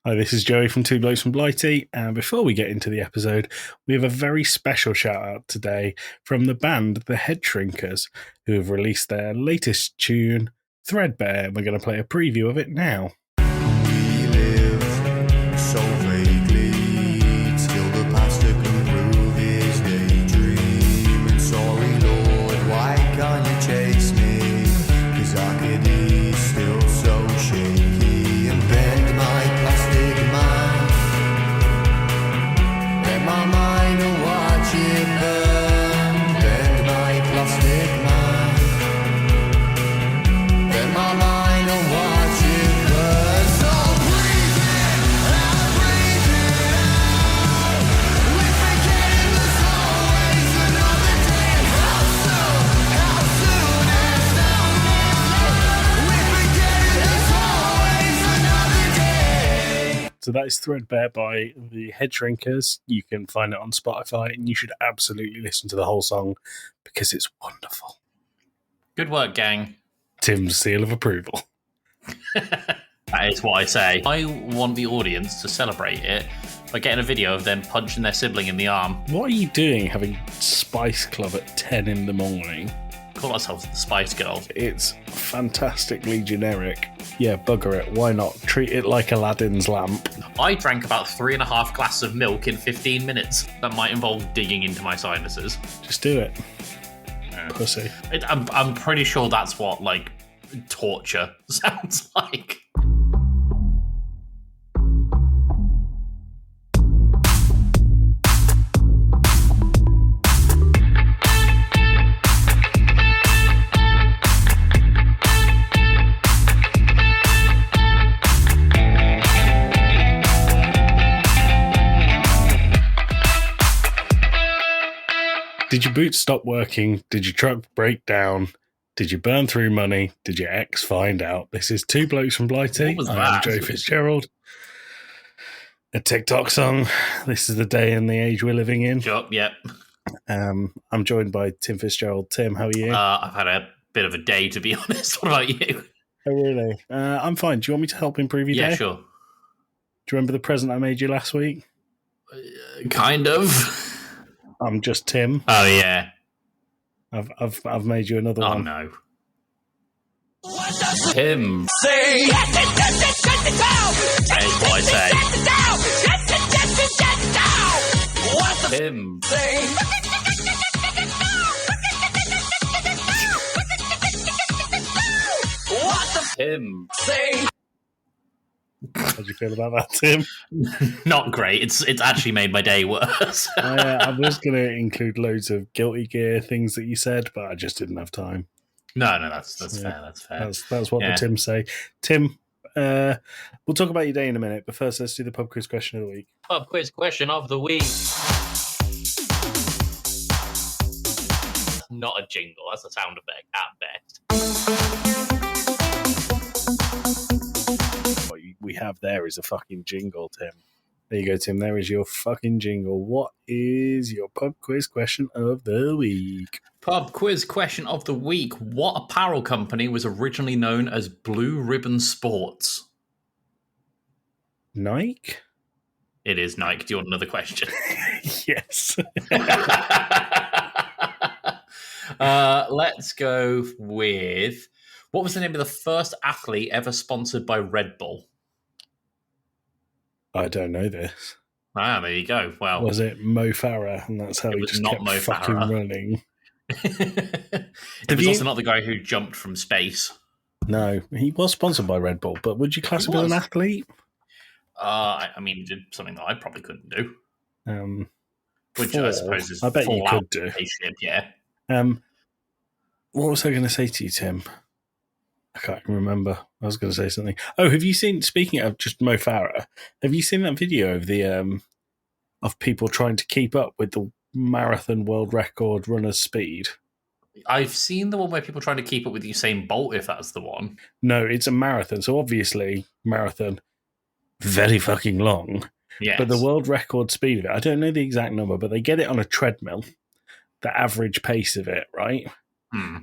Hi, this is Joey from Two Blokes from Blighty, and before we get into the episode, we have a very special shout out today from the band The Head Shrinkers, who have released their latest tune, Threadbare, and we're going to play a preview of it now. We live so vaguely, till the pastor can prove his daydream. And sorry, Lord, why can't you chase me? 'Cause I could be still so shaky and bend my plastic mind. Bend my mind and watch it burn. Bend my plastic mind. Bend my mind and watch it burn. So breathe in and breathe it out. We're forgetting there's always another day. And how soon is now? We're forgetting there's always another day. So that is Threadbare by The Head Shrinkers. You can find it on Spotify, and you should absolutely listen to the whole song because it's wonderful. Good work, gang. Tim's seal of approval. That is what I say. I want the audience to celebrate it by getting a video of them punching their sibling in the arm. What are you doing having Spice Club at 10 in the morning? Call ourselves the Spice Girls. It's fantastically generic. Yeah, bugger it. Why not? Treat it like Aladdin's lamp. I drank about 3.5 glasses of milk in 15 minutes. That might involve digging into my sinuses. Just do it. Pussy. I'm pretty sure that's what, like, torture sounds like. Did your boots stop working? Did your truck break down? Did you burn through money? Did your ex find out? This is Two Blokes from Blighty. What was I'm that? Joe Fitzgerald. A TikTok song. This is the day and the age we're living in. Sure, yep. I'm joined by Tim Fitzgerald. Tim, how are you? I've had a bit of a day, to be honest. What about you? Oh, really? I'm fine. Do you want me to help improve your Yeah, day? sure. Do you remember the present I made you last week? Kind of. I'm just Tim. Oh, yeah. I've made you another Oh, one. no. Tim. Say That is what I say. Tim. Tim. How do you feel about that, Tim? Not great. It's actually made my day worse. I was going to include loads of guilty gear things that you said, but I just didn't have time. No, that's fair. That's fair. That's what Yeah. the Tims say. Tim, we'll talk about your day in a minute, but first let's do the pub quiz question of the week. Pub quiz question of the week. Not a jingle. That's a sound effect at best. What we have there is a fucking jingle, Tim. There you go, Tim. There is your fucking jingle. What is your pub quiz question of the week? Pub quiz question of the week. What apparel company was originally known as Blue Ribbon Sports? Nike? It is Nike. Do you want another question? Yes. Let's go with... What was the name of the first athlete ever sponsored by Red Bull? I don't know this. Ah, there you go. Well, Was it Mo Farah? And that's how It he was just not kept Mo fucking Farah. running. it Have was you- also not the guy who jumped from space. No, he was sponsored by Red Bull, but would you class He him as an was. athlete? I mean, he did something that I probably couldn't do. Which I Four. suppose is I bet you full could do. spaceship, yeah. What was I going to say to you, Tim? I can't remember. I was going to say something. Oh, have you seen? Speaking of just Mo Farah, have you seen that video of the of people trying to keep up with the marathon world record runner's speed? I've seen the one where people trying to keep up with Usain Bolt, if that's the one. No, it's a marathon. So obviously, marathon, very fucking long. Yes. But the world record speed of it, I don't know the exact number, but they get it on a treadmill, the average pace of it, right?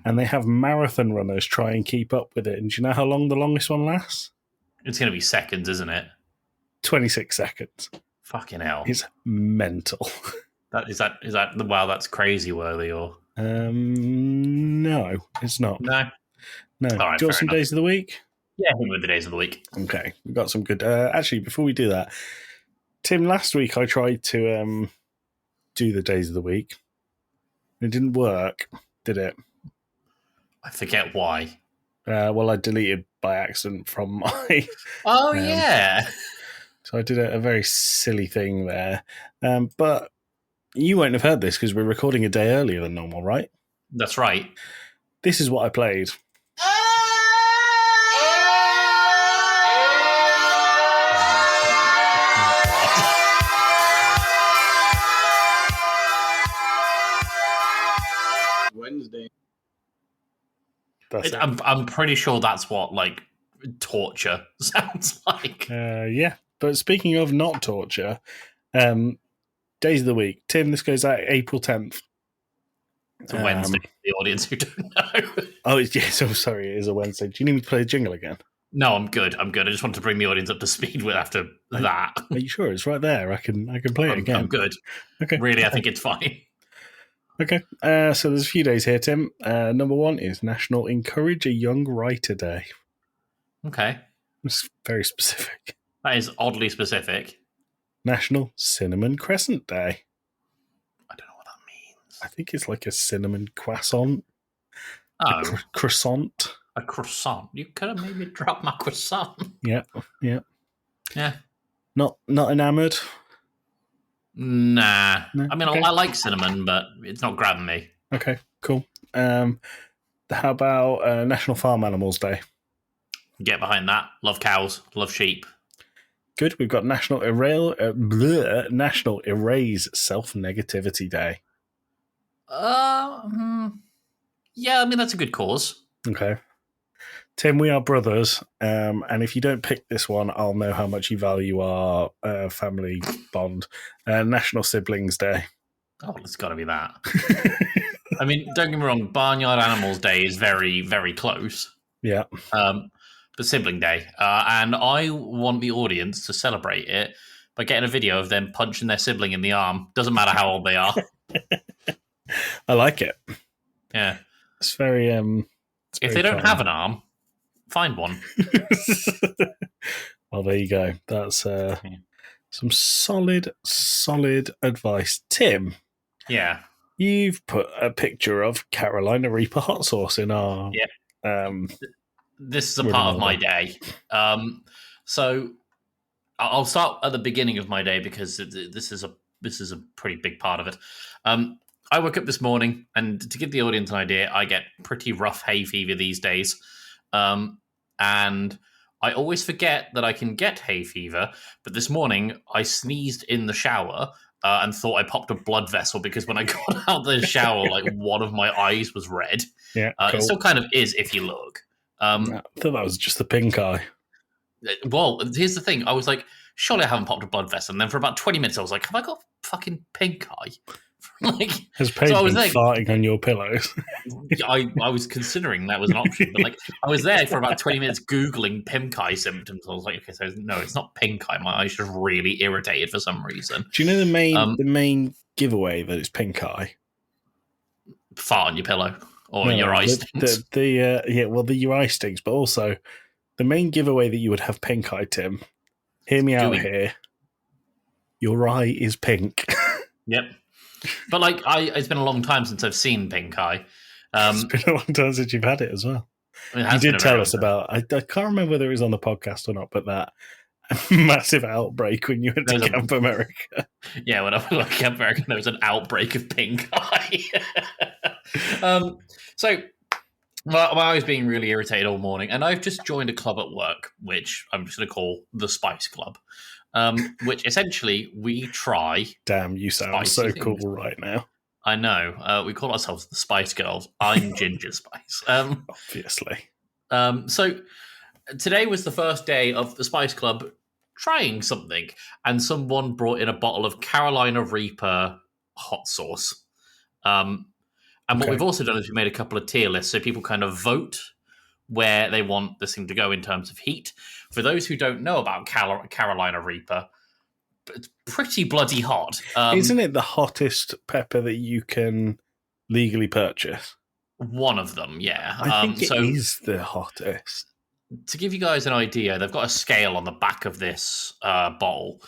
And they have marathon runners try and keep up with it. And do you know how long the longest one lasts? It's going to be seconds, isn't it? 26 seconds. Fucking hell. It's mental. Wow, that's crazy worthy or No, it's not. no? No. All right, Do you want fair some enough. days of the week? Yeah, hit me with the days of the week. Okay, we've got some good. Actually, before we do that, Tim, last week I tried to do the days of the week. It didn't work, did it? I forget why. Well, I deleted by accident from my. Oh yeah. So I did a very silly thing there. But you won't have heard this because we're recording a day earlier than normal, right? That's right. This is what I played. Wednesday. That's it. I'm pretty sure that's what like torture sounds like. Yeah. But speaking of not torture, days of the week. Tim, this goes out April 10th. It's a Wednesday for the audience who don't know. Oh, so sorry, it is a Wednesday. Do you need me to play a jingle again? No, I'm good. I just wanted to bring the audience up to speed with after that. Are you sure? It's right there. I can play it again. I'm good. Okay. Really, I think it's fine. Okay. So there's a few days here, Tim. Number 1 is National Encourage a Young Writer Day. Okay. It's very specific. That is oddly specific. National Cinnamon Crescent Day. I don't know what that means. I think it's like a cinnamon croissant. Oh, Croissant. a croissant. You could have made me drop my croissant. Yeah. Yeah. Not enamoured. Nah. No? I mean, Okay. I like cinnamon, but it's not grabbing me. Okay, cool. How about National Farm Animals Day? Get behind that. Love cows. Love sheep. Good. We've got National Erase Self-Negativity Day. Yeah, I mean, that's a good cause. Okay. Tim, we are brothers, and if you don't pick this one, I'll know how much you value our family bond. National Siblings Day. Oh, it's got to be that. I mean, don't get me wrong, Barnyard Animals Day is very, very close. Yeah. But Sibling Day. And I want the audience to celebrate it by getting a video of them punching their sibling in the arm. Doesn't matter how old they are. I like it. Yeah. It's very... If they don't have an arm, find one. Well, there you go. That's some solid advice. Tim, Yeah. you've put a picture of Carolina Reaper hot sauce in our... This is a part of my day. So I'll start at the beginning of my day because this is a pretty big part of it. I woke up this morning, and to give the audience an idea, I get pretty rough hay fever these days. And I always forget that I can get hay fever. But this morning, I sneezed in the shower and thought I popped a blood vessel because when I got out of the shower, like one of my eyes was red. Yeah, cool. It still kind of is if you look. I thought that was just the pink eye. Well, here's the thing. I was like, surely I haven't popped a blood vessel. And then for about 20 minutes, I was like, have I got fucking pink eye? Has Paige I was been like, farting on your pillows? I was considering that was an option, but like I was there for about 20 minutes Googling pink eye symptoms. I was like, okay, so no, it's not pink eye. My eye's just really irritated for some reason. Do you know the main giveaway that it's pink eye? Fart on your pillow or your eye stinks. Your eye stinks, but also the main giveaway that you would have pink eye, Tim. Hear me out here. Your eye is pink. Yep. But like, it's been a long time since I've seen pink eye. It's been a long time since you've had it as well. You did tell us about. I can't remember whether it was on the podcast or not, but that massive outbreak when you went to Camp America. Yeah, when I went to Camp America, there was an outbreak of pink eye. So my eye was being really irritated all morning, and I've just joined a club at work, which I'm just going to call the Spice Club. Which essentially we try. Damn, you sound so cool right now. I know. We call ourselves the Spice Girls. I'm Ginger Spice. Obviously. So today was the first day of the Spice Club trying something, and someone brought in a bottle of Carolina Reaper hot sauce. And what we've also done is we made a couple of tier lists, so people kind of vote where they want this thing to go in terms of heat. For those who don't know about Carolina Reaper, it's pretty bloody hot. Isn't it the hottest pepper that you can legally purchase? One of them, yeah. I think it is the hottest. To give you guys an idea, they've got a scale on the back of this bottle.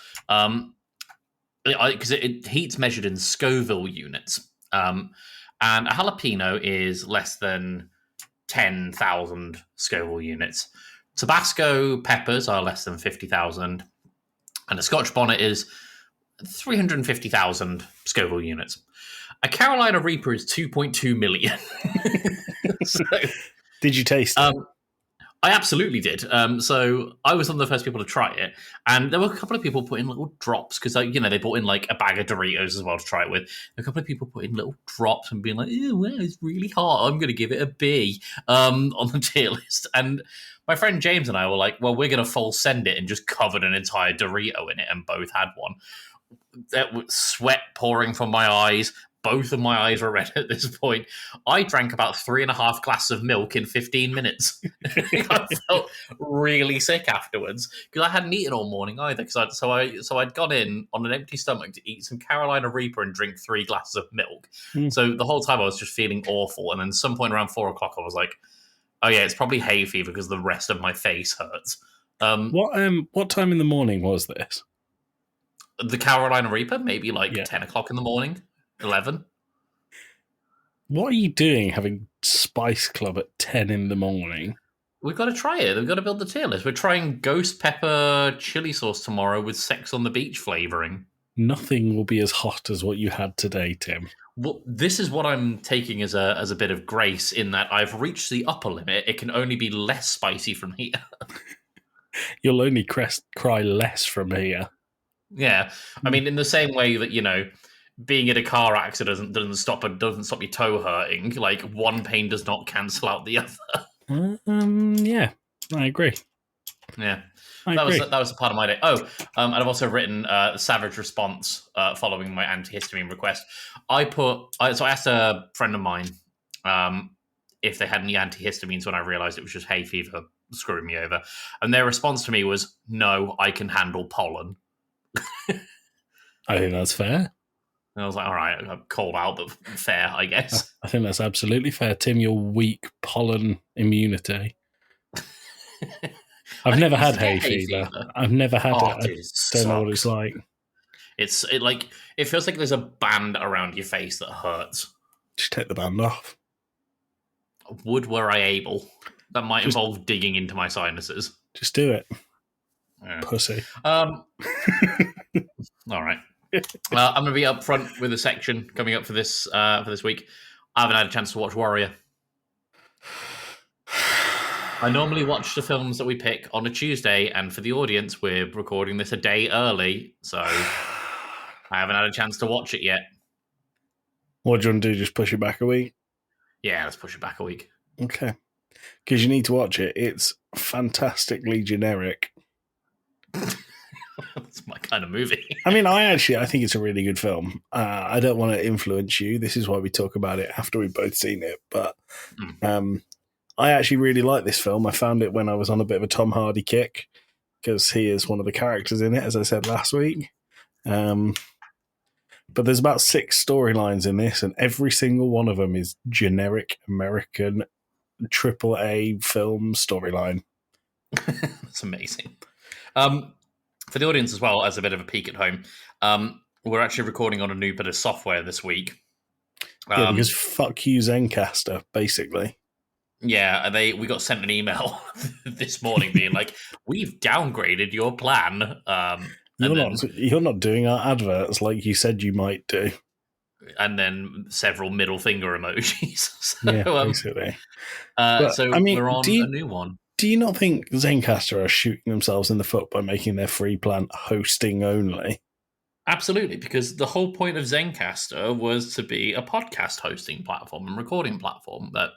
Because heat's measured in Scoville units. And a jalapeno is less than 10,000 Scoville units. Tabasco peppers are less than 50,000. And a Scotch bonnet is 350,000 Scoville units. A Carolina Reaper is 2.2 million. So, did you taste it? I absolutely did. So I was one of the first people to try it, and there were a couple of people put in little drops because, they brought in like a bag of Doritos as well to try it with. A couple of people put in little drops and being like, "Ew, well, it's really hot. I'm going to give it a B on the tier list." And my friend James and I were like, "Well, we're going to full send it," and just covered an entire Dorito in it, and both had one. That was sweat pouring from my eyes. Both of my eyes were red at this point. I drank about 3.5 glasses of milk in 15 minutes. I felt really sick afterwards because I hadn't eaten all morning either. So I'd gone in on an empty stomach to eat some Carolina Reaper and drink 3 glasses of milk. So the whole time I was just feeling awful. And then some point around 4 o'clock, I was like, "Oh yeah, it's probably hay fever because the rest of my face hurts." What time in the morning was this? The Carolina Reaper, maybe 10 o'clock in the morning. 11. What are you doing having Spice Club at 10 in the morning? We've got to try it. We've got to build the tier list. We're trying ghost pepper chili sauce tomorrow with Sex on the Beach flavouring. Nothing will be as hot as what you had today, Tim. Well, this is what I'm taking as a bit of grace in that I've reached the upper limit. It can only be less spicy from here. You'll only cry less from here. Yeah. I mean, in the same way that, being in a car accident doesn't stop your toe hurting. Like, one pain does not cancel out the other. Yeah, I agree. Yeah, that was a part of my day. Oh, and I've also written a savage response following my antihistamine request. I asked a friend of mine if they had any antihistamines when I realised it was just hay fever screwing me over, and their response to me was, "No, I can handle pollen." I think that's fair. And I was like, all right, I'm called out, but fair, I guess. I think that's absolutely fair. Tim, your weak pollen immunity. I've never had hay fever. I've never had it. Dude, I don't know what it's like. It feels like there's a band around your face that hurts. Just take the band off. Would were I able. That might involve digging into my sinuses. Just do it. Yeah. Pussy. All right. I'm going to be up front with a section coming up for this week. I haven't had a chance to watch Warrior. I normally watch the films that we pick on a Tuesday, and for the audience, we're recording this a day early, so I haven't had a chance to watch it yet. What do you want to do? Just push it back a week? Yeah, let's push it back a week. Okay. Because you need to watch it. It's fantastically generic. That's my kind of movie. I mean, I think it's a really good film. I don't want to influence you. This is why we talk about it after we've both seen it. But I actually really like this film. I found it when I was on a bit of a Tom Hardy kick because he is one of the characters in it, as I said last week. But there's about 6 storylines in this, and every single one of them is generic American AAA film storyline. That's amazing. For the audience as well, as a bit of a peek at home, we're actually recording on a new bit of software this week. Yeah, because fuck you, Zencaster, basically. Yeah, we got sent an email this morning being like, "We've downgraded your plan." You're not doing our adverts like you said you might do. And then several middle finger emojis. So, yeah, basically. We're on a new one. Do you not think Zencaster are shooting themselves in the foot by making their free plan hosting only? Absolutely, because the whole point of Zencaster was to be a podcast hosting platform and recording platform that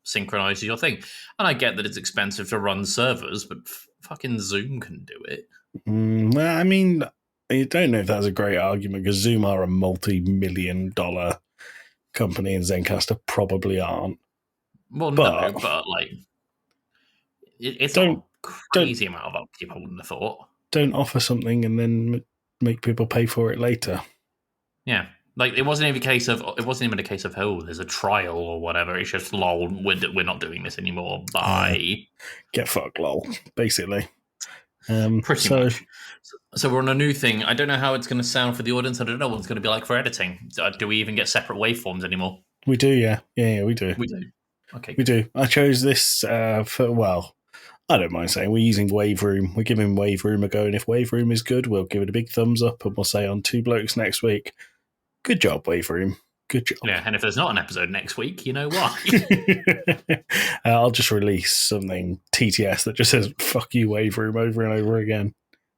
synchronizes your thing. And I get that it's expensive to run servers, but fucking Zoom can do it. I mean, I don't know if that's a great argument because Zoom are a multi-million-dollar company and Zencaster probably aren't. Well, no, but like... It's not Don't a crazy amount of upkeep, I wouldn't have thought. don't offer something and then make people pay for it later. Yeah. Like, it wasn't even a case of, oh, there's a trial or whatever. It's just, lol, we're not doing this anymore. Bye. Get fucked, lol, basically. Pretty much. So we're on a new thing. I don't know how it's going to sound for the audience. I don't know what it's going to be like for editing. Do we even get separate waveforms anymore? We do, yeah. Yeah, we do. We do. Okay. We do. I chose this for, well, I don't mind saying we're using Wave Room. We're giving Wave Room a go, and if Wave Room is good, we'll give it a big thumbs up, and we'll say on Two Blokes next week, good job, Wave Room. Good job. Yeah, and if there's not an episode next week, you know why. I'll just release something TTS that just says "fuck you, Wave Room" over and over again.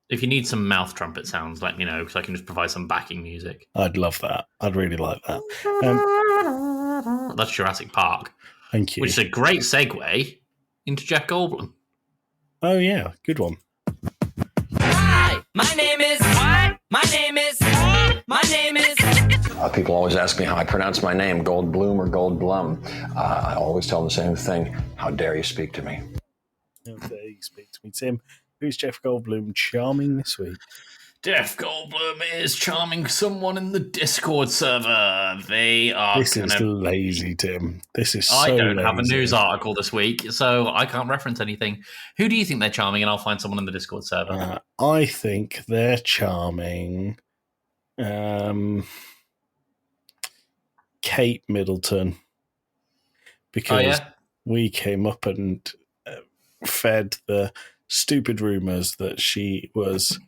If you need some mouth trumpet sounds, let me know, because I can just provide some backing music. I'd love that. I'd really like that. That's Jurassic Park. Thank you. Which is a great segue into Jeff Goldblum. Oh yeah, good one. Hi, my name is. What? My name is. My name is. People always ask me how I pronounce my name, Goldblum or Goldblum. I always tell them the same thing. How dare you speak to me? How dare you speak to me, Tim? Who's Jeff Goldblum charming this week? Jeff Goldblum is charming someone in the Discord server. They are. This is lazy, Tim. This is so I don't lazy. have a news article this week, so I can't reference anything. Who do you think they're charming? And I'll find someone in the Discord server. I think they're charming. Kate Middleton, because we came up and fed the stupid rumours that she was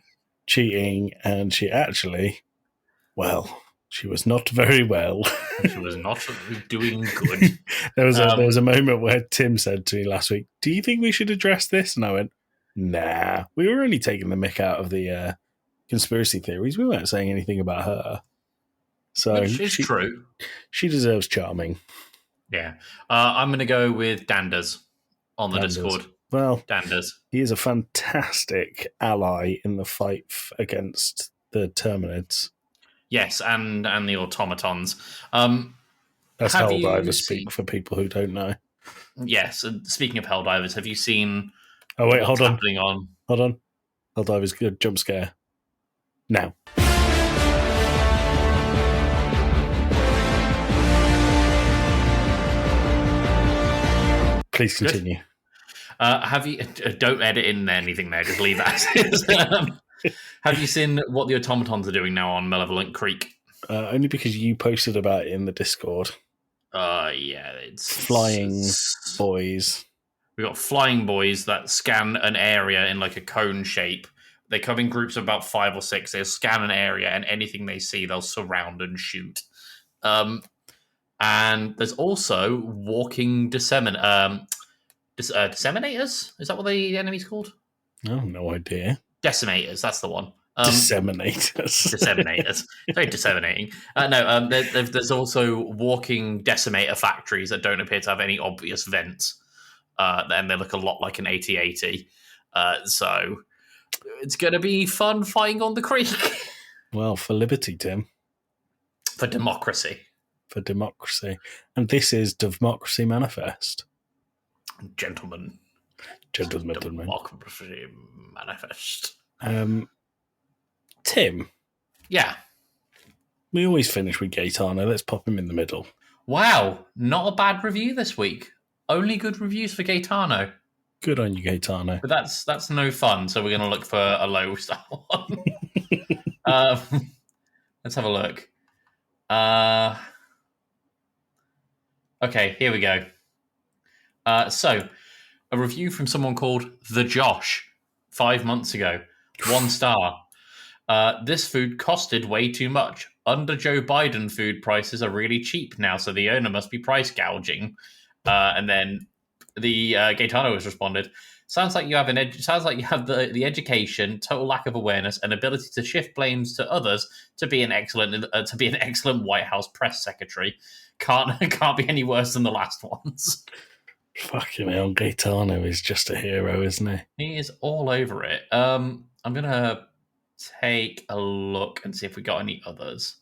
cheating, and she actually, well, she was not very well. She was not doing good. There was a moment where Tim said to me last week, "Do you think we should address this?" And I went, "Nah, we were only taking the mick out of the conspiracy theories. We weren't saying anything about her." So it's true. She deserves charming. Yeah. I'm going to go with Danders on the Discord. Well, Danders. He is a fantastic ally in the fight against the Terminids. Yes, and the automatons. That's Helldivers speak for people who don't know. Yes, and speaking of Helldivers, have you seen... Oh, wait, hold on. Happening on... Hold on. Helldivers, good jump scare. Now. Please continue. Have you? Don't edit in anything there. Just leave that. Have you seen what the automatons are doing now on Malevolent Creek? Only because you posted about it in the Discord. Yeah, it's flying boys. We've got flying boys that scan an area in like a cone shape. They come in groups of about 5 or 6. They'll scan an area, and anything they see, they'll surround and shoot. And there's also walking disseminators. Is that what the enemy's called? Oh, no idea. Decimators, that's the one. Disseminators. Disseminators. Very disseminating. There's also walking decimator factories that don't appear to have any obvious vents. And they look a lot like an AT-AT. So it's going to be fun fighting on the creek. Well, for liberty, Tim. For democracy. For democracy. And this is Democracy Manifest. Gentlemen. Democracy Manifest. Tim. Yeah. We always finish with Gaetano. Let's pop him in the middle. Wow. Not a bad review this week. Only good reviews for Gaetano. Good on you, Gaetano. But that's no fun, so we're going to look for a low-star one. Let's have a look. Okay, here we go. So, a review from someone called The Josh 5 months ago. 1 star. This food costed way too much. Under Joe Biden, food prices are really cheap now, so the owner must be price gouging. And then the Gaetano has responded, sounds like you have the education, total lack of awareness, and ability to shift blames to others to be an excellent White House press secretary. Can't be any worse than the last ones. Fucking hell, Gaetano is just a hero, isn't he? He is all over it. I'm gonna take a look and see if we got any others.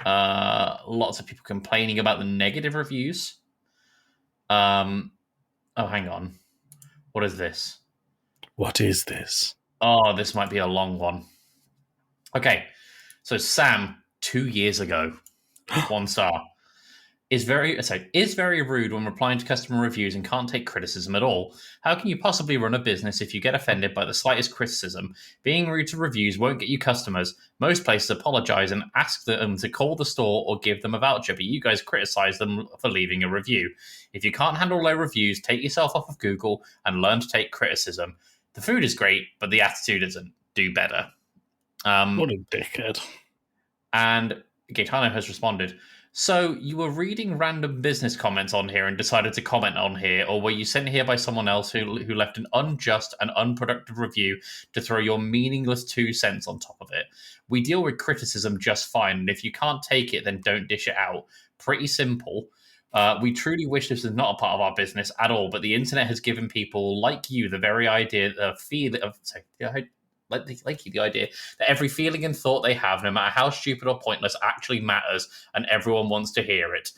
Lots of people complaining about the negative reviews. Oh, hang on. What is this? What is this? Oh, this might be a long one. Okay, so Sam, 2 years ago, 1 star. Is very rude when replying to customer reviews and can't take criticism at all. How can you possibly run a business if you get offended by the slightest criticism? Being rude to reviews won't get you customers. Most places apologize and ask them to call the store or give them a voucher, but you guys criticize them for leaving a review. If you can't handle low reviews, take yourself off of Google and learn to take criticism. The food is great, but the attitude isn't. Do better. What a dickhead. And Gaetano has responded, so you were reading random business comments on here and decided to comment on here, or were you sent here by someone else who left an unjust and unproductive review to throw your meaningless 2 cents on top of it? We deal with criticism just fine, and if you can't take it, then don't dish it out. Pretty simple. We truly wish this was not a part of our business at all, but the internet has given people like you the very idea of the idea that every feeling and thought they have, no matter how stupid or pointless, actually matters, and everyone wants to hear it.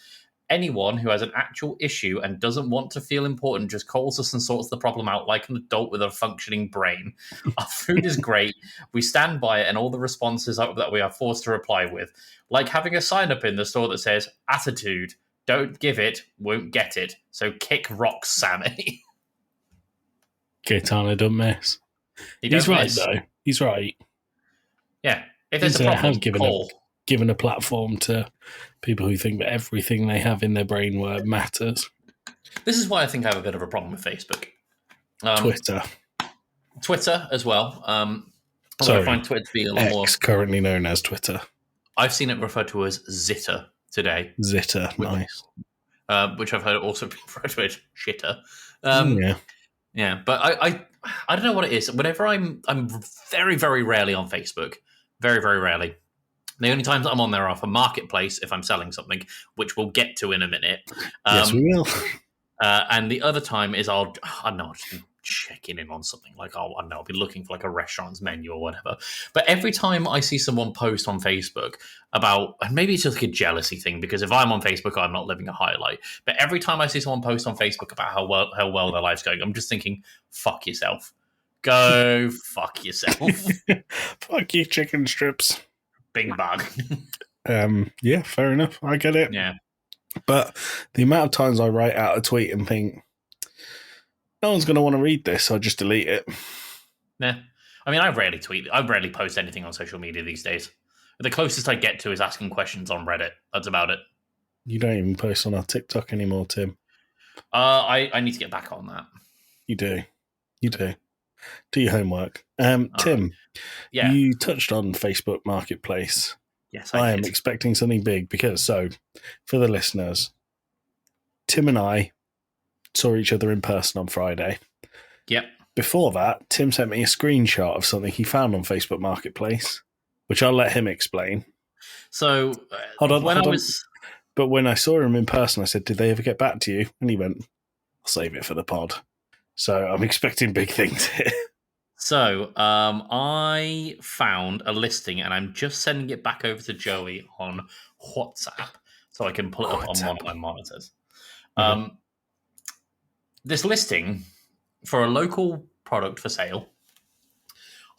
Anyone who has an actual issue and doesn't want to feel important just calls us and sorts the problem out like an adult with a functioning brain. Our food is great. We stand by it, and all the responses that we are forced to reply with. Like having a sign up in the store that says, attitude, don't give it, won't get it. So kick rocks, Sammy. Gaetano don't mess. He's right, though. He's right. Yeah. If there's a Internet problem, has call. given a platform to people who think that everything they have in their brain matters. This is why I think I have a bit of a problem with Facebook. Twitter as well. I find Twitter to be a lot X, more... currently known as Twitter. I've seen it referred to as Zitter today. Zitter, nice. Which I've heard also referred to as shitter. Yeah. Yeah, but I don't know what it is. Whenever I'm very, very rarely on Facebook. Very, very rarely. The only times I'm on there are for Marketplace if I'm selling something, which we'll get to in a minute. Yes, we will. And the other time is I'll just be checking in on something. Like, I'll be looking for like a restaurant's menu or whatever. But every time I see someone post on Facebook about, and maybe it's just like a jealousy thing, because if I'm on Facebook, I'm not living a highlight. But every time I see someone post on Facebook about how well their life's going, I'm just thinking, fuck yourself. Go fuck yourself. Fuck you, chicken strips. Bing bag. Yeah, fair enough. I get it. Yeah. But the amount of times I write out a tweet and think, no one's going to want to read this, so I just delete it. Yeah. I mean, I rarely tweet. I rarely post anything on social media these days. The closest I get to is asking questions on Reddit. That's about it. You don't even post on our TikTok anymore, Tim. I need to get back on that. You do. Do your homework. Tim, Yeah. you touched on Facebook Marketplace. Yes, I I am did. expecting something big because, for the listeners, Tim and I saw each other in person on Friday. Yep. Before that, Tim sent me a screenshot of something he found on Facebook Marketplace, which I'll let him explain. So, Hold on. when But when I saw him in person, I said, did they ever get back to you? And he went, I'll save it for the pod. So I'm expecting big things here. So, I found a listing, and I'm just sending it back over to Joey on WhatsApp so I can pull it up on one of my monitors. Mhm. This listing for a local product for sale: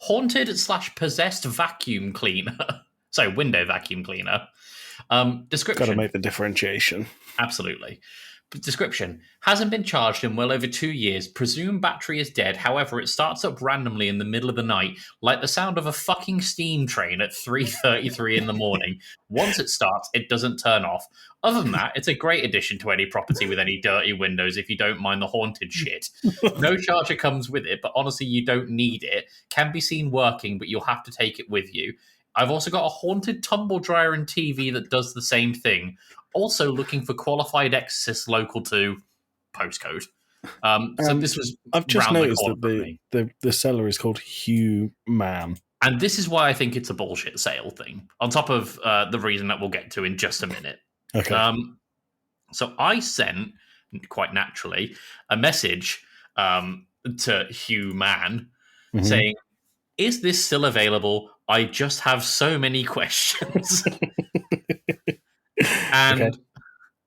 haunted/possessed vacuum cleaner. So, window vacuum cleaner. Description. Got to make the differentiation. Absolutely. Description: hasn't been charged in well over 2 years. Presumed battery is dead. However, it starts up randomly in the middle of the night, like the sound of a fucking steam train at 3:33 in the morning. Once it starts, it doesn't turn off. Other than that, it's a great addition to any property with any dirty windows if you don't mind the haunted shit. No charger comes with it, but honestly, you don't need it. Can be seen working, but you'll have to take it with you. I've also got a haunted tumble dryer and TV that does the same thing. Also looking for qualified exorcists local to postcode. So this was I've just round the noticed corner that from me. the seller is called Hugh Mann. And this is why I think it's a bullshit sale thing, on top of the reason that we'll get to in just a minute. Okay. So I sent, quite naturally, a message to Hugh Mann Mhm. saying, is this still available? I just have so many questions. And Okay.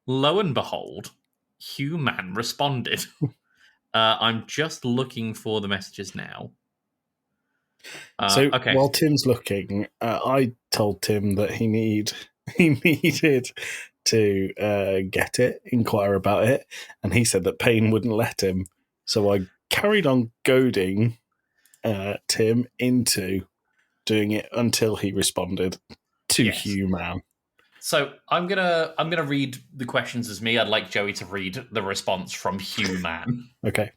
lo and behold, Hugh Mann responded. I'm just looking for the messages now. So okay. while Tim's looking, I told Tim that he needed to get it, inquire about it, and he said that Payne wouldn't let him. So I carried on goading Tim into doing it until he responded to Yes. Hugh Man. So I'm gonna read the questions as me. I'd like Joey to read the response from Hugh Man. Okay.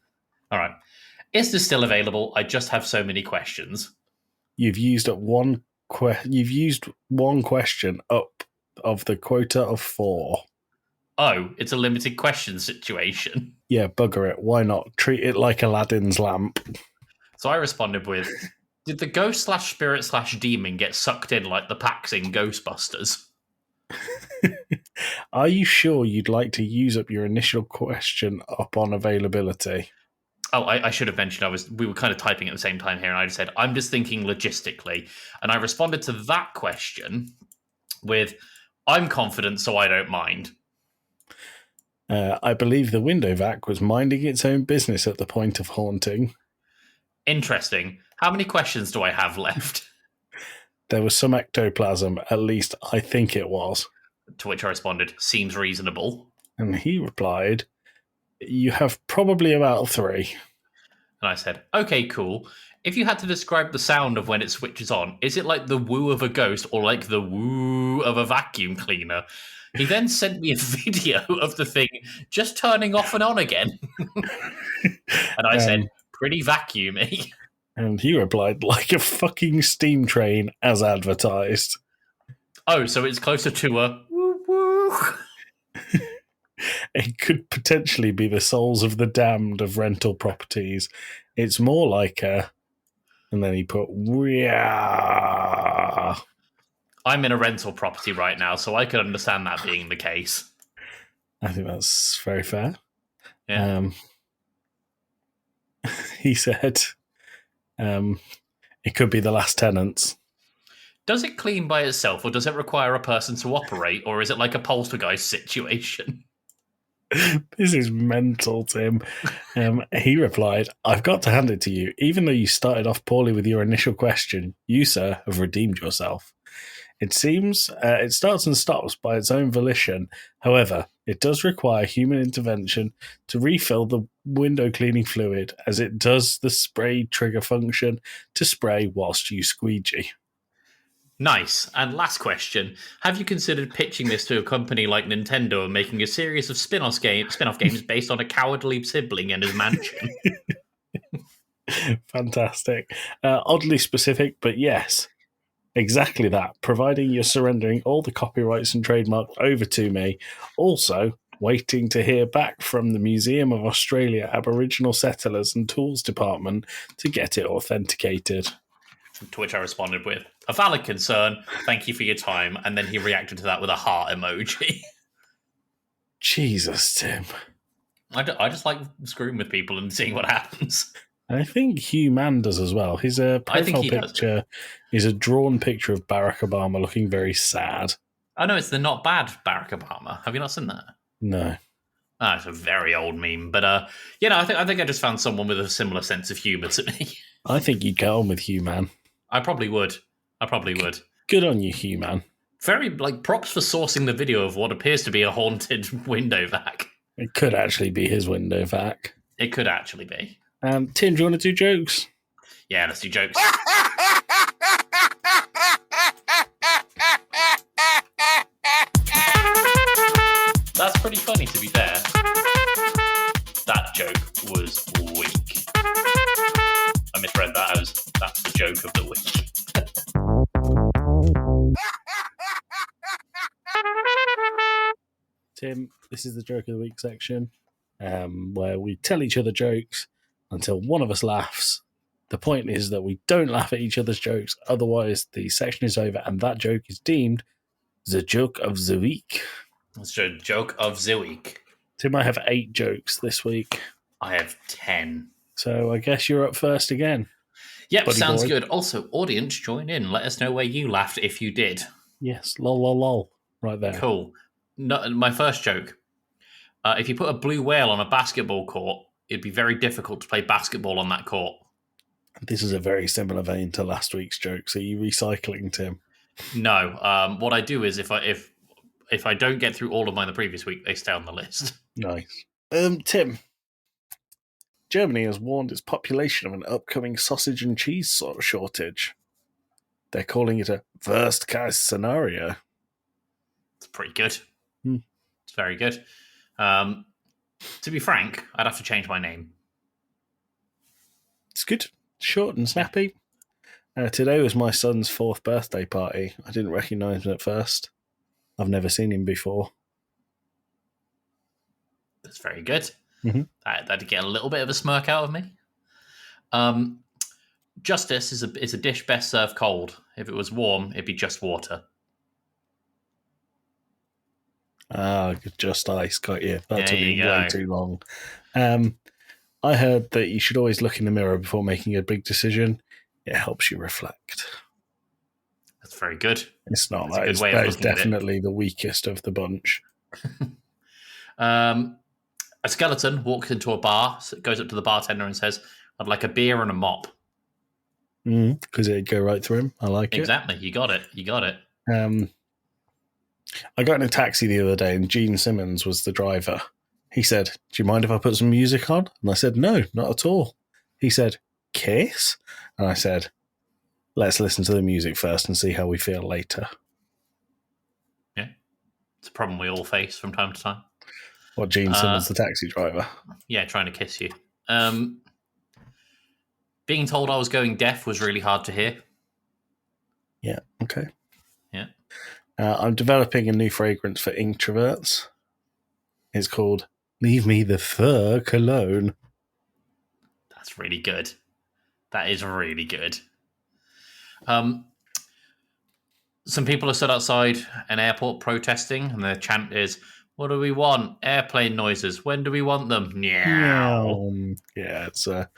All right. Is this still available? I just have so many questions. You've used one question up of the quota of 4. Oh, it's a limited question situation. Yeah, bugger it. Why not? Treat it like Aladdin's lamp. So I responded with, did the ghost/spirit/demon get sucked in like the packs in Ghostbusters? Are you sure you'd like to use up your initial question upon availability? Oh, I should have mentioned we were kind of typing at the same time here, and I just said, I'm just thinking logistically. And I responded to that question with, I'm confident, so I don't mind. I believe the window vac was minding its own business at the point of haunting. Interesting. How many questions do I have left? There was some ectoplasm, at least I think it was. To which I responded, seems reasonable. And he replied, you have probably about 3. And I said, okay, cool. If you had to describe the sound of when it switches on, is it like the woo of a ghost or like the woo of a vacuum cleaner? He then sent me a video of the thing just turning off and on again. And I said, pretty vacuumy. And he replied, like a fucking steam train as advertised. Oh, so it's closer to a woo woo. It could potentially be the souls of the damned of rental properties. It's more like a... And then he put, yeah. I'm in a rental property right now, so I could understand that being the case. I think that's very fair. Yeah. He said, it could be the last tenants. Does it clean by itself, or does it require a person to operate, or is it like a poltergeist situation? This is mental, Tim. He replied, I've got to hand it to you. Even though you started off poorly with your initial question, you, sir, have redeemed yourself. It seems it starts and stops by its own volition. However, it does require human intervention to refill the window cleaning fluid, as it does the spray trigger function to spray whilst you squeegee. Nice. And last question. Have you considered pitching this to a company like Nintendo and making a series of spin-off games based on a cowardly sibling and his mansion? Fantastic. Oddly specific, but yes. Exactly that, providing you're surrendering all the copyrights and trademark over to me. Also, waiting to hear back from the Museum of Australia Aboriginal Settlers and Tools Department to get it authenticated. To which I responded with, a valid concern, thank you for your time. And then he reacted to that with a heart emoji. Jesus, Tim. I just like screwing with people and seeing what happens. I think Hugh Mann does as well. His profile picture is a drawn picture of Barack Obama looking very sad. Oh no, it's the not bad Barack Obama. Have you not seen that? No. Ah, it's a very old meme, but I think I just found someone with a similar sense of humour to me. I think you'd get on with Hugh Mann. I probably would. Good on you, Hugh Mann. Very props for sourcing the video of what appears to be a haunted window vac. It could actually be his window vac. It could actually be. Tim, do you want to do jokes? Yeah, let's do jokes. That's pretty funny, to be fair. That joke was weak. I misread that as that's the joke of the week. Tim, this is the joke of the week section, where we tell each other jokes until one of us laughs. The point is that we don't laugh at each other's jokes, otherwise the section is over and that joke is deemed the joke of the week. It's a joke of the week. Tim, I have 8 jokes this week. I have 10. So I guess you're up first again. Yep, buddy sounds boy. good. Also, audience, join in. Let us know where you laughed if you did. Yes, lol, lol, lol. Right there. Cool. No, my first joke. If you put a blue whale on a basketball court, it'd be very difficult to play basketball on that court. This is a very similar vein to last week's jokes. Are you recycling, Tim? No. What I do is if I don't get through all of mine the previous week, they stay on the list. Nice. Tim, Germany has warned its population of an upcoming sausage and cheese shortage. They're calling it a worst case scenario. It's pretty good. Hmm. It's very good. To be frank, I'd have to change my name. It's good. Short and snappy. Today was my son's 4th birthday party. I didn't recognise him at first. I've never seen him before. That's very good. Mm-hmm. That'd get a little bit of a smirk out of me. Justice is a dish best served cold. If it was warm, it'd be just water. Just ice. Got you. That took me go. way too long. I heard that you should always look in the mirror before making a big decision. It helps you reflect. That's very good. It's not That's a that. good way of That is looking at it. definitely the weakest of the bunch. A skeleton walks into a bar, goes up to the bartender and says, "I'd like a beer and a mop." Because it'd go right through him. I like it. Exactly. You got it. I got in a taxi the other day and Gene Simmons was the driver. He said, "Do you mind if I put some music on?" And I said, "No, not at all." He said, "Kiss?" And I said, "Let's listen to the music first and see how we feel later." Yeah. It's a problem we all face from time to time. What, Gene Simmons, the taxi driver? Yeah, trying to kiss you. Being told I was going deaf was really hard to hear. Yeah, okay. Yeah. I'm developing a new fragrance for introverts. It's called Leave Me the Fur Cologne. That's really good. That is really good. Some people are stood outside an airport protesting, and their chant is, "What do we want? Airplane noises. When do we want them? Meow." Yeah, it's a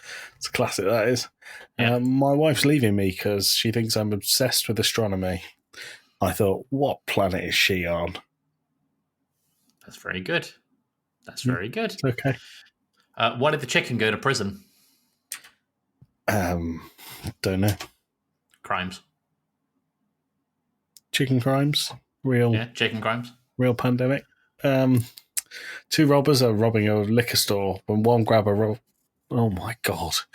classic, that is. Yeah. My wife's leaving me because she thinks I'm obsessed with astronomy. I thought, what planet is she on? That's very good. That's very good. Okay. Why did the chicken go to prison? Don't know. Crimes. Chicken crimes? Real Yeah, chicken crimes. real pandemic. 2 robbers are robbing a liquor store when one grab a oh my god. Let's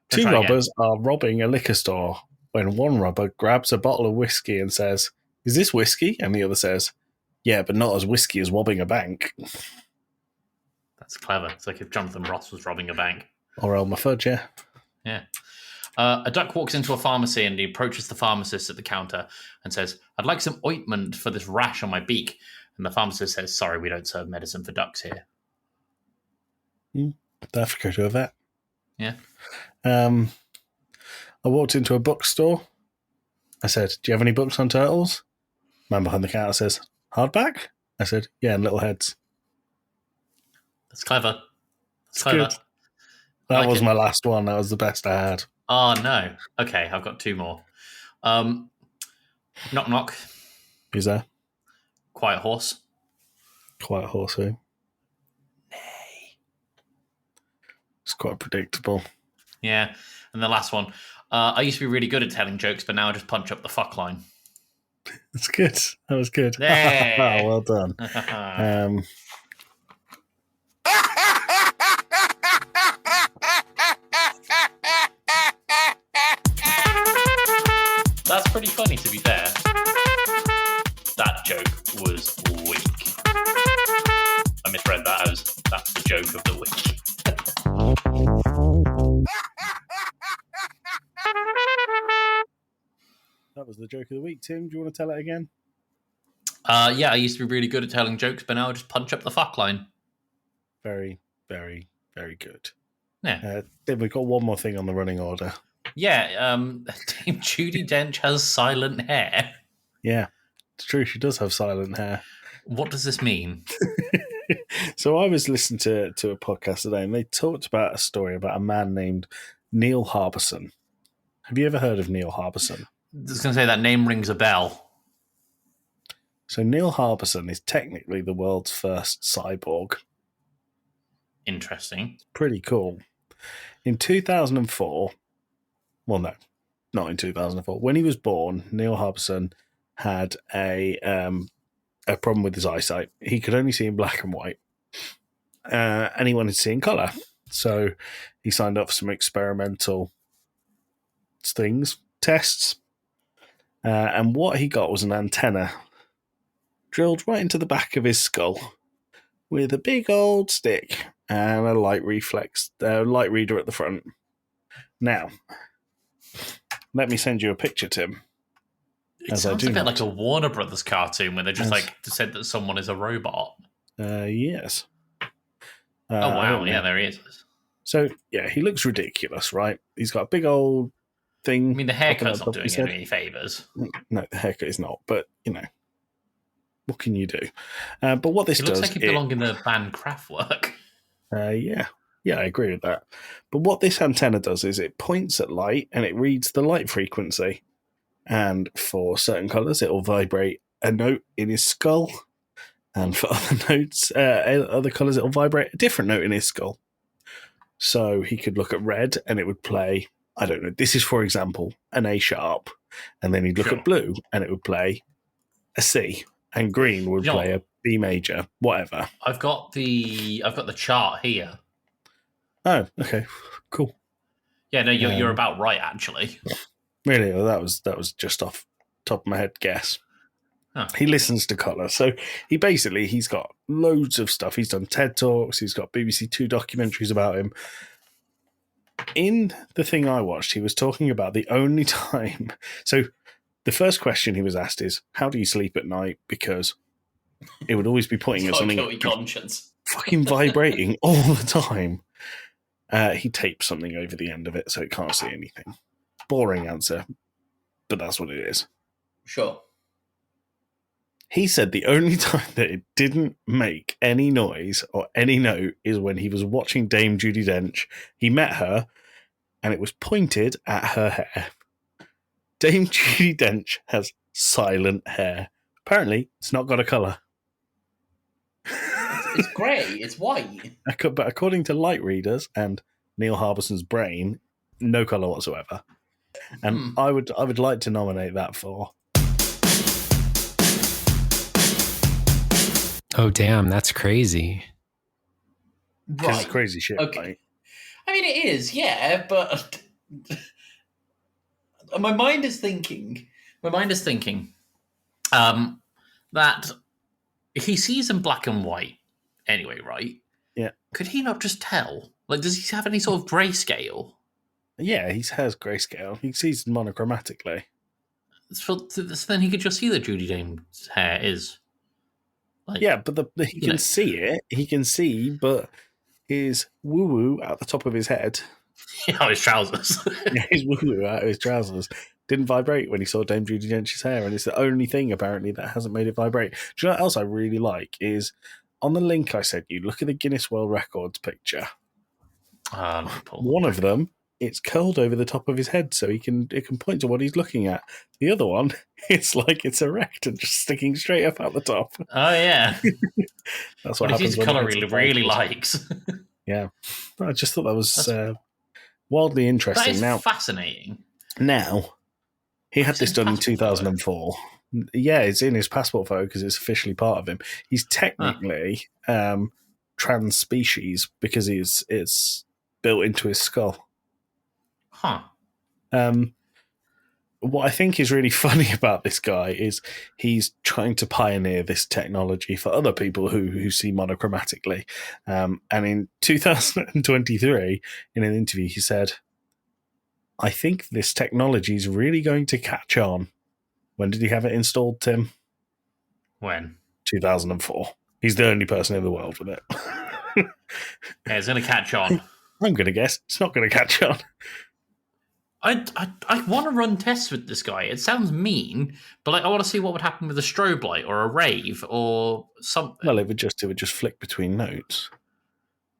2 try robbers are robbing a liquor store when one robber grabs a bottle of whiskey and says, "Is this whiskey?" And the other says, "Yeah, but not as whiskey as robbing a bank." That's clever. It's like if Jonathan Ross was robbing a bank. Or Elmer Fudd, yeah. Yeah. A duck walks into a pharmacy and he approaches the pharmacist at the counter and says, "I'd like some ointment for this rash on my beak." And the pharmacist says, "Sorry, we don't serve medicine for ducks here." I'd have to go to a vet. Yeah. I walked into a bookstore. I said, "Do you have any books on turtles?" Man behind the counter says, "Hardback?" I said, "Yeah, and little heads." That's clever. That's It's clever. good. That like was it. my last one. That was the best I had. Oh, no. Okay, I've got 2 more. Knock, knock. Who's there? Quiet horse. Quiet horse, who? It's quite predictable. Yeah. And the last one. I used to be really good at telling jokes, but now I just punch up the fuck line. That's good. That was good. Hey! Well done. That's pretty funny, to be fair. That joke was weak. I misread that as that's the joke of the week. That was the joke of the week. Tim, do you want to tell it again? Yeah, I used to be really good at telling jokes, but now I just punch up the fuck line. Very, very, very good. Yeah. Then we've got one more thing on the running order. Yeah, Dame Judi Dench has silent hair. Yeah, it's true. She does have silent hair. What does this mean? So I was listening to a podcast today and they talked about a story about a man named Neil Harbison. Have you ever heard of Neil Harbison? I was going to say that name rings a bell. So Neil Harbison is technically the world's first cyborg. Interesting. Pretty cool. In 2004, well, no, not in 2004. When he was born, Neil Harbison had a problem with his eyesight. He could only see in black and white, and he wanted to see in colour. So he signed up for some experimental tests, and what he got was an antenna drilled right into the back of his skull with a big old stick and a light reader at the front. Now, let me send you a picture, Tim. It sounds a bit like a Warner Brothers cartoon where they just said that someone is a robot. Yes. Oh, wow. Yeah, there he is. So, yeah, he looks ridiculous, right? He's got a big old thing. I mean, the haircut's not doing him any favours. No, the haircut is not, but, what can you do? But what this does... It looks like he belonged in the band Kraftwerk. Yeah, I agree with that. But what this antenna does is it points at light and it reads the light frequency. And for certain colours, it will vibrate a note in his skull. And for other colours, it will vibrate a different note in his skull. So he could look at red and it would play, I don't know, this is, for example, an A sharp. And then he'd look at blue and it would play a C. And green would play a B major, whatever. I've got the chart here. Oh, okay, cool. Yeah, no, you're about right, actually. Really, well, that was just off top of my head guess. Huh. He listens to colour, so he's got loads of stuff. He's done TED Talks. He's got BBC Two documentaries about him. In the thing I watched, he was talking about the only time. So the first question he was asked is, "How do you sleep at night?" Because it would always be pointing at something conscience, fucking vibrating all the time. He taped something over the end of it so it can't see anything. Boring answer, but that's what it is. Sure. He said the only time that it didn't make any noise or any note is when he was watching Dame Judi Dench. He met her, and it was pointed at her hair. Dame Judi Dench has silent hair. Apparently, it's not got a colour. It's grey. It's white. But according to light readers and Neil Harbison's brain, no colour whatsoever. And I would like to nominate that for. Oh, damn, that's crazy. Right. It's crazy shit, okay. Right? I mean, it is, yeah, but my mind is thinking that he sees in black and white anyway, right? Yeah. Could he not just tell? Like, does he have any sort of grayscale? Yeah, he has grayscale. He sees monochromatically. So then he could just see that Judi Dame's hair is. Like, yeah, but he can see it. He can see, but his woo-woo out the top of his head. Oh, his trousers. Yeah, his woo-woo out of his trousers didn't vibrate when he saw Dame Judi Dench's hair, and it's the only thing, apparently, that hasn't made it vibrate. Do you know what else I really like is, on the link I sent you, look at the Guinness World Records picture. One of them, it's curled over the top of his head, so it can point to what he's looking at. The other one, it's like it's erect and just sticking straight up at the top. Oh yeah, that's what happens. His colour he really likes. Yeah, I just thought that was wildly interesting. That is fascinating. Now, he had this done in 2004. Yeah, it's in his passport photo because it's officially part of him. He's technically trans species because it's built into his skull. Huh. What I think is really funny about this guy is he's trying to pioneer this technology for other people who see monochromatically. And in 2023, in an interview, he said, I think this technology is really going to catch on. When did he have it installed, Tim? When? 2004. He's the only person in the world with it. Yeah, it's going to catch on. I'm going to guess it's not going to catch on. I want to run tests with this guy. It sounds mean, but I want to see what would happen with a strobe light or a rave or something. Well, it would just flick between notes.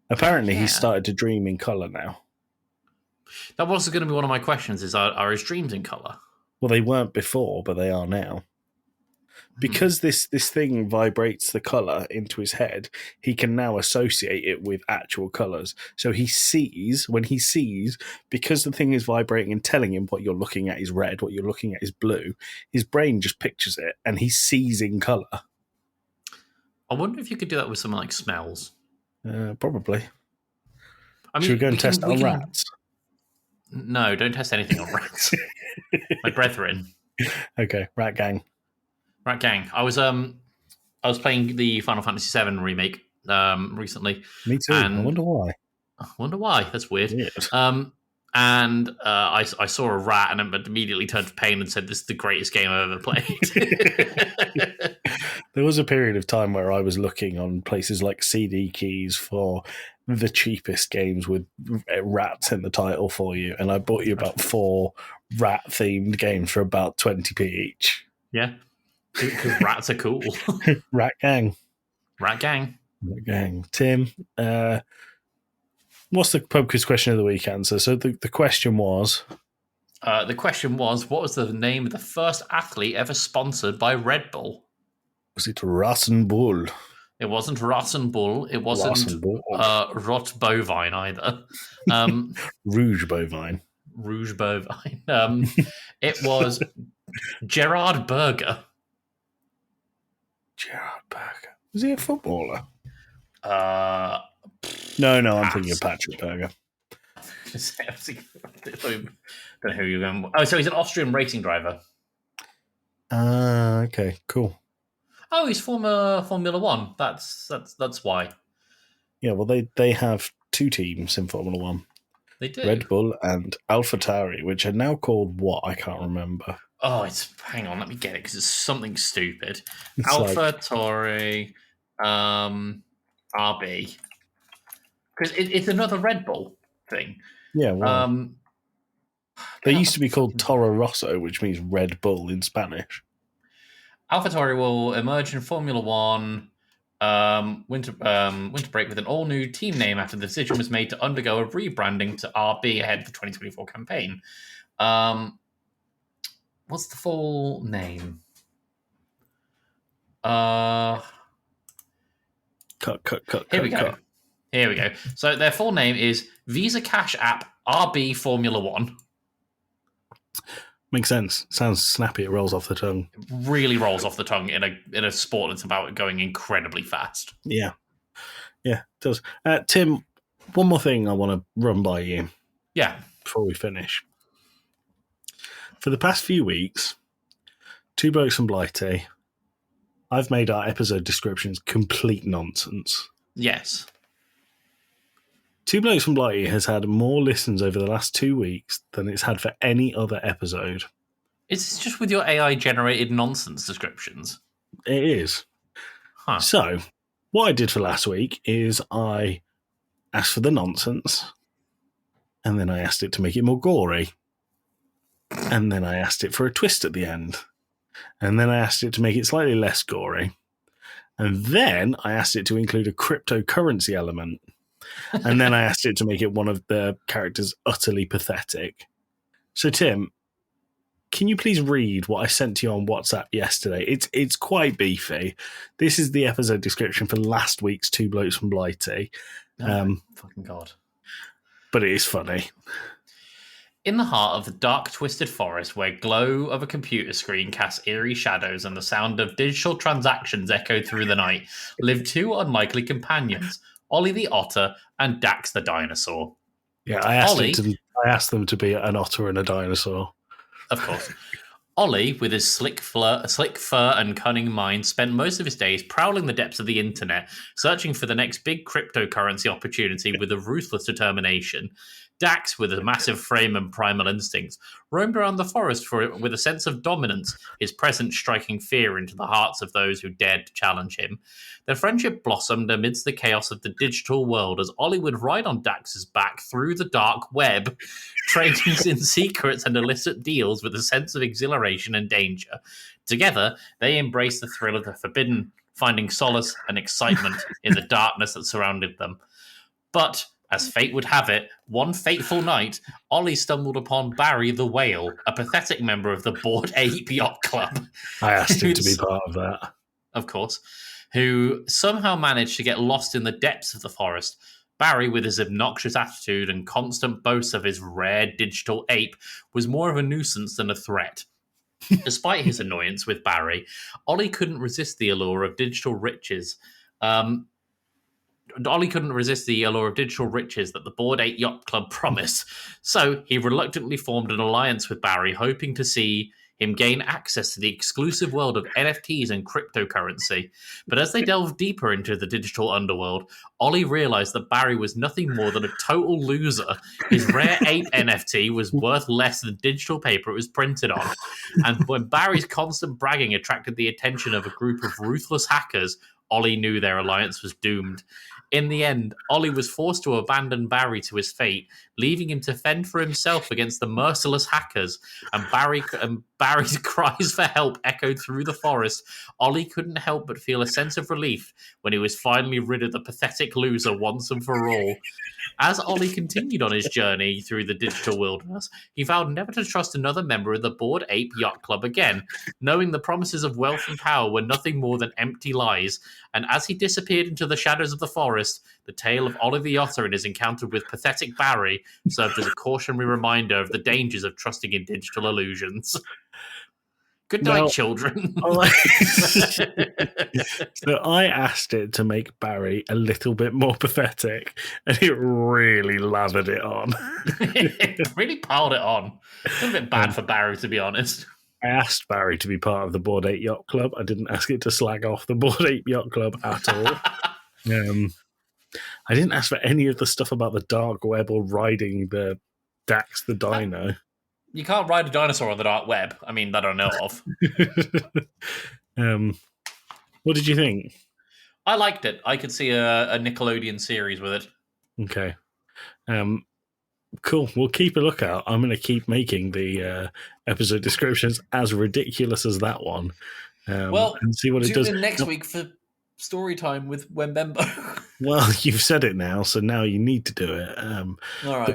Apparently, he's started to dream in colour now. That was going to be one of my questions: are his dreams in colour? Well, they weren't before, but they are now. Because this thing vibrates the colour into his head, he can now associate it with actual colours. So when he sees, because the thing is vibrating and telling him what you're looking at is red, what you're looking at is blue, his brain just pictures it and he sees in colour. I wonder if you could do that with something like smells. Probably. I mean, Should we go and test it on rats? No, don't test anything on rats. My brethren. Okay, rat gang. Rat gang. I was playing the Final Fantasy VII remake recently. Me too. I wonder why. That's weird. Weird. I saw a rat and it immediately turned to pain and said, "This is the greatest game I've ever played." There was a period of time where I was looking on places like CD keys for the cheapest games with rats in the title for you, and I bought you about 4 rat-themed games for about 20p each. Yeah, because rats are cool. Rat gang. Rat gang. Rat gang. Tim, what's the pub quiz question of the week answer? So the question was... what was the name of the first athlete ever sponsored by Red Bull? Was it Rassen Bull? It wasn't Rassen Bull. It wasn't Rot Bovine either. Rouge Bovine. Rouge Bovine. It was Gerard Berger. Gerard Berger. Was he a footballer? No, I'm thinking of Patrick Berger. I don't know who you're going. Oh, so he's an Austrian racing driver. Okay, cool. Oh, he's former Formula One. That's why. Yeah, well, they have 2 teams in Formula One. They do. Red Bull and AlphaTauri, which are now called what? I can't remember. Oh, hang on, let me get it because it's something stupid. It's AlphaTauri, RB, because it's another Red Bull thing. Yeah, well, they used to be called Toro Rosso, which means Red Bull in Spanish. AlphaTauri will emerge in Formula One winter break with an all-new team name after the decision was made to undergo a rebranding to RB ahead of the 2024 campaign. What's the full name? Cut. Here we go. Here we go. So their full name is Visa Cash App RB Formula One. Makes sense. Sounds snappy. It rolls off the tongue. It really rolls off the tongue in a sport that's about going incredibly fast. Yeah, it does. Tim, one more thing I want to run by you. Yeah. Before we finish. For the past few weeks, Two Blokes and Blighty, I've made our episode descriptions complete nonsense. Yes. Two Blokes from Blighty has had more listens over the last 2 weeks than it's had for any other episode. It's just with your AI-generated nonsense descriptions. It is. Huh. So, what I did for last week is I asked for the nonsense, and then I asked it to make it more gory, and then I asked it for a twist at the end, and then I asked it to make it slightly less gory, and then I asked it to include a cryptocurrency element. And then I asked it to make it one of the characters utterly pathetic. So, Tim, can you please read what I sent to you on WhatsApp yesterday? It's quite beefy. This is the episode description for last week's Two Blokes from Blighty. Fucking God. But it is funny. In the heart of the dark, twisted forest where glow of a computer screen casts eerie shadows and the sound of digital transactions echoed through the night, live 2 unlikely companions, Ollie the otter and Dax the dinosaur. Yeah, I asked them to be an otter and a dinosaur. Of course. Ollie, with his slick fur and cunning mind, spent most of his days prowling the depths of the internet, searching for the next big cryptocurrency opportunity with a ruthless determination. Dax, with a massive frame and primal instincts, roamed around the forest with a sense of dominance, his presence striking fear into the hearts of those who dared to challenge him. Their friendship blossomed amidst the chaos of the digital world as Ollie would ride on Dax's back through the dark web, trading in secrets and illicit deals with a sense of exhilaration and danger. Together, they embraced the thrill of the forbidden, finding solace and excitement in the darkness that surrounded them. But As fate would have it, one fateful night, Ollie stumbled upon Barry the Whale, a pathetic member of the Bored Ape Yacht Club. I asked him to be part of that. Of course, who somehow managed to get lost in the depths of the forest. Barry, with his obnoxious attitude and constant boasts of his rare digital ape, was more of a nuisance than a threat. Despite his annoyance with Barry, Ollie couldn't resist the allure of digital riches. Ollie couldn't resist the allure of digital riches that the Bored Ape Yacht Club promised, so he reluctantly formed an alliance with Barry, hoping to see him gain access to the exclusive world of NFTs and cryptocurrency. But as they delved deeper into the digital underworld, Ollie realized that Barry was nothing more than a total loser. His rare ape NFT was worth less than digital paper it was printed on. And when Barry's constant bragging attracted the attention of a group of ruthless hackers, Ollie knew their alliance was doomed. In the end, Ollie was forced to abandon Barry to his fate, leaving him to fend for himself against the merciless hackers. And Barry's cries for help echoed through the forest. Ollie couldn't help but feel a sense of relief when he was finally rid of the pathetic loser once and for all. As Ollie continued on his journey through the digital wilderness, he vowed never to trust another member of the Bored Ape Yacht Club again, knowing the promises of wealth and power were nothing more than empty lies. And as he disappeared into the shadows of the forest, the tale of Ollie the Otter and his encounter with pathetic Barry served as a cautionary reminder of the dangers of trusting in digital illusions. Good night, children. So I asked it to make Barry a little bit more pathetic, and it really lathered it on. It really piled it on. A little bit bad for Barry, to be honest. I asked Barry to be part of the Bored Ape Yacht Club. I didn't ask it to slag off the Bored Ape Yacht Club at all. I didn't ask for any of the stuff about the dark web or riding the Dax the Dino. You can't ride a dinosaur on the dark web. I mean, that I don't know of. What did you think? I liked it. I could see a Nickelodeon series with it. Okay. Cool. We'll keep a lookout. I'm going to keep making the episode descriptions as ridiculous as that one. And see what it does. Tune in next week for story time with Wembembo. Well, you've said it now, so now you need to do it. All right, the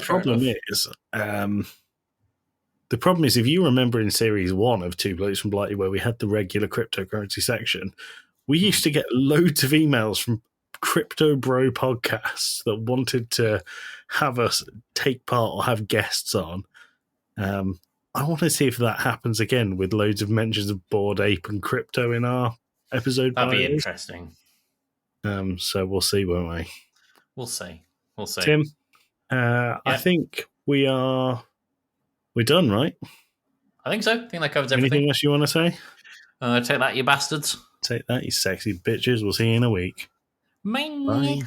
problem is, if you remember in series 1 of Two Blokes from Blighty, where we had the regular cryptocurrency section, we used to get loads of emails from crypto bro podcasts that wanted to have us take part or have guests on. I want to see if that happens again with loads of mentions of Bored Ape and crypto in our episode. That'd be interesting. So we'll see, won't we? We'll see. Tim, I think we're done, right? I think so. I think that covers everything. Anything else you want to say? Take that, you bastards. Take that, you sexy bitches. We'll see you in a week. Bye. Bye.